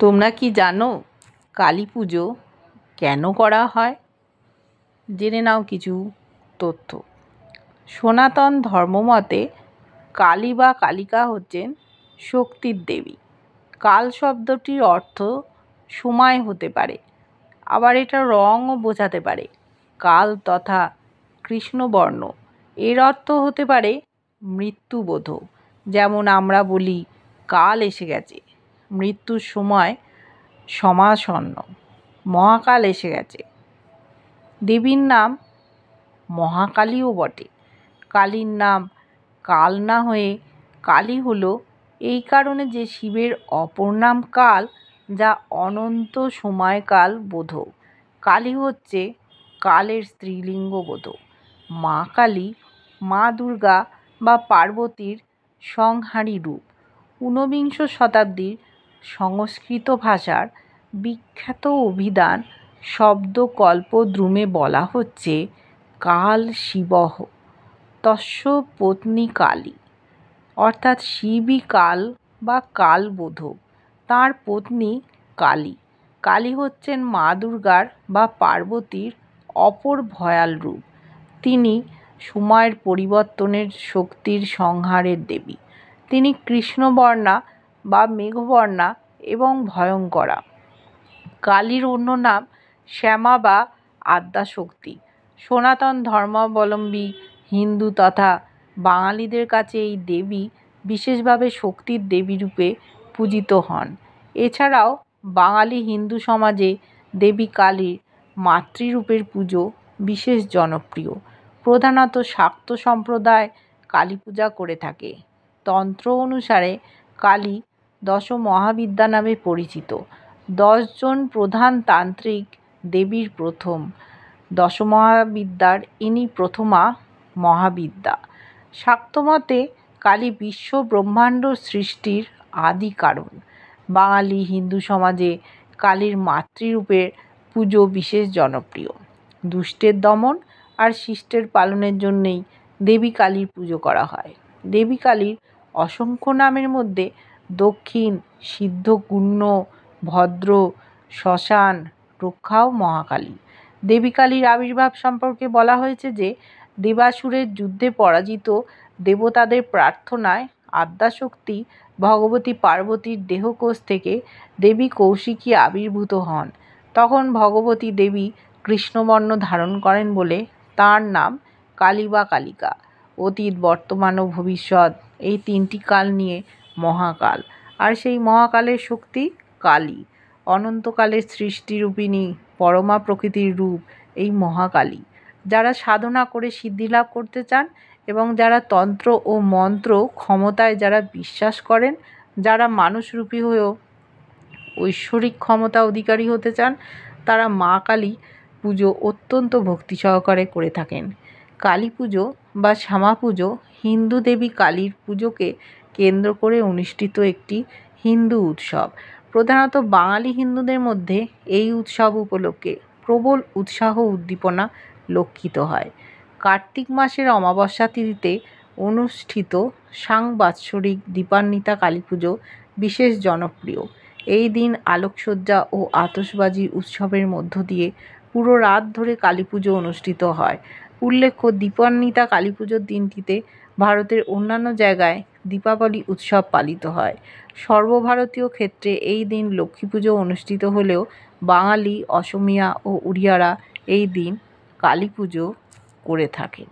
তোমরা কি জানো কালী পুজো কেন করা হয়? জেনে নাও কিছু তথ্য। সনাতন ধর্মমতে কালী বা কালিকা হচ্ছেন শক্তির দেবী। কাল শব্দটির অর্থ সময় হতে পারে, আবার এটা রঙও বোঝাতে পারে। কাল তথা কৃষ্ণবর্ণ এর অর্থ হতে পারে মৃত্যুবোধক। যেমন আমরা বলি কাল এসে গেছে, মৃত্যুর সময় সমাসন্ন, মহাকাল এসে গেছে। দেবীর নাম মহাকালীও বটে। কালীর নাম কাল না হয়ে কালী হলো এই কারণে যে শিবের অপর নাম কাল, যা অনন্ত সময়কাল বোধক। কালী হচ্ছে কালের স্ত্রীলিঙ্গ বোধক। মা কালী মা দুর্গা বা পার্বতীর সংহারী রূপ। ঊনবিংশ শতাব্দীর সংস্কৃত ভাষার বিখ্যাত অভিধান শব্দকল্পদ্রুমে বলা হচ্ছে কাল শিবঃ তস্য পত্নী কালী, অর্থাৎ শিবই কাল বা কালবোধক, তাঁর পত্নী কালী। কালী হচ্ছেন মা দুর্গার বা পার্বতীর অপর ভয়াল রূপ। তিনি সময়ের পরিবর্তনের শক্তির সংহারের দেবী। তিনি কৃষ্ণবর্ণা বা মেঘবর্ণা এবং ভয়ঙ্করা। কালীর অন্য নাম শ্যামা বা আদ্যাশক্তি। সনাতন ধর্মাবলম্বী হিন্দু তথা বাঙালিদের কাছে এই দেবী বিশেষভাবে শক্তির দেবী রূপে পূজিত হন। এছাড়াও বাঙালি হিন্দু সমাজে দেবী কালীর মাতৃরূপের পুজো বিশেষ জনপ্রিয়। প্রধানত শাক্ত সম্প্রদায় কালী পূজা করে থাকে। তন্ত্র অনুসারে কালী দশ মহাবিদ্যা নামে পরিচিত। 10 জন প্রধান তান্ত্রিক দেবীর প্রথম। দশমহাবিদ্যার ইনি প্রথমা মহাবিদ্যা। শাক্তমতে কালী বিশ্ব ব্রহ্মাণ্ড সৃষ্টির আদি কারণ। বাঙালি হিন্দু সমাজে কালীর মাতৃরূপের পুজো বিশেষ জনপ্রিয়। দুষ্টের দমন আর শিষ্টের পালনের জন্যেই দেবী কালীর পুজো করা হয়। দেবী কালীর অসংখ্য নামের মধ্যে দক্ষিণ, সিদ্ধ, গুণ্য, ভদ্র, শ্মশান, রক্ষা ও মহাকালী। দেবী কালীর আবির্ভাব সম্পর্কে বলা হয়েছে যে দেবাসুরের যুদ্ধে পরাজিত দেবতাদের প্রার্থনায় আদ্যাশক্তি ভগবতী পার্বতীর দেহকোষ থেকে দেবী কৌশিকী আবির্ভূত হন। তখন ভগবতী দেবী কৃষ্ণবর্ণ ধারণ করেন বলে তাঁর নাম কালী বা কালিকা। অতীত, বর্তমান ও ভবিষ্যৎ এই তিনটি কাল নিয়ে মহাকাল, আর সেই মহাকালের শক্তি কালী। অনন্তকালের সৃষ্টিরূপিণী পরমা প্রকৃতির রূপ এই মহাকালী। যারা সাধনা করে সিদ্ধিলাভ করতে চান এবং যারা তন্ত্র ও মন্ত্র ক্ষমতায় যারা বিশ্বাস করেন, যারা মানুষরূপী হয়েও ঐশ্বরিক ক্ষমতা অধিকারী হতে চান, তারা মা কালী পুজো অত্যন্ত ভক্তি সহকারে করে থাকেন। কালী পুজো বা শ্যামা পুজো হিন্দু দেবী কালীর পুজোকে কেন্দ্র করে অনুষ্ঠিত একটি হিন্দু উৎসব। প্রধানত বাঙালি হিন্দুদের মধ্যে এই উৎসব উপলক্ষে প্রবল উৎসাহ উদ্দীপনা লক্ষিত হয়। কার্তিক মাসের অমাবস্যা তিথিতে অনুষ্ঠিত সাংবৎসরিক দীপান্বিতা কালী পুজো বিশেষ জনপ্রিয়। এই দিন আলোকসজ্জা ও আতশবাজির উৎসবের মধ্য দিয়ে পুরো রাত ধরে কালী পুজো অনুষ্ঠিত হয়। উল্লেখ্য, দীপান্বিতা কালী পুজোর দিনটিতে ভারতের অন্যান্য জায়গায় দীপাবলি উৎসব পালিত হয়। সর্বভারতীয় ক্ষেত্রে এই দিন লক্ষ্মী পুজো অনুষ্ঠিত হলেও বাঙালি, অসমীয়া ও উড়িয়ারা এই দিন কালী পুজো করে থাকেন।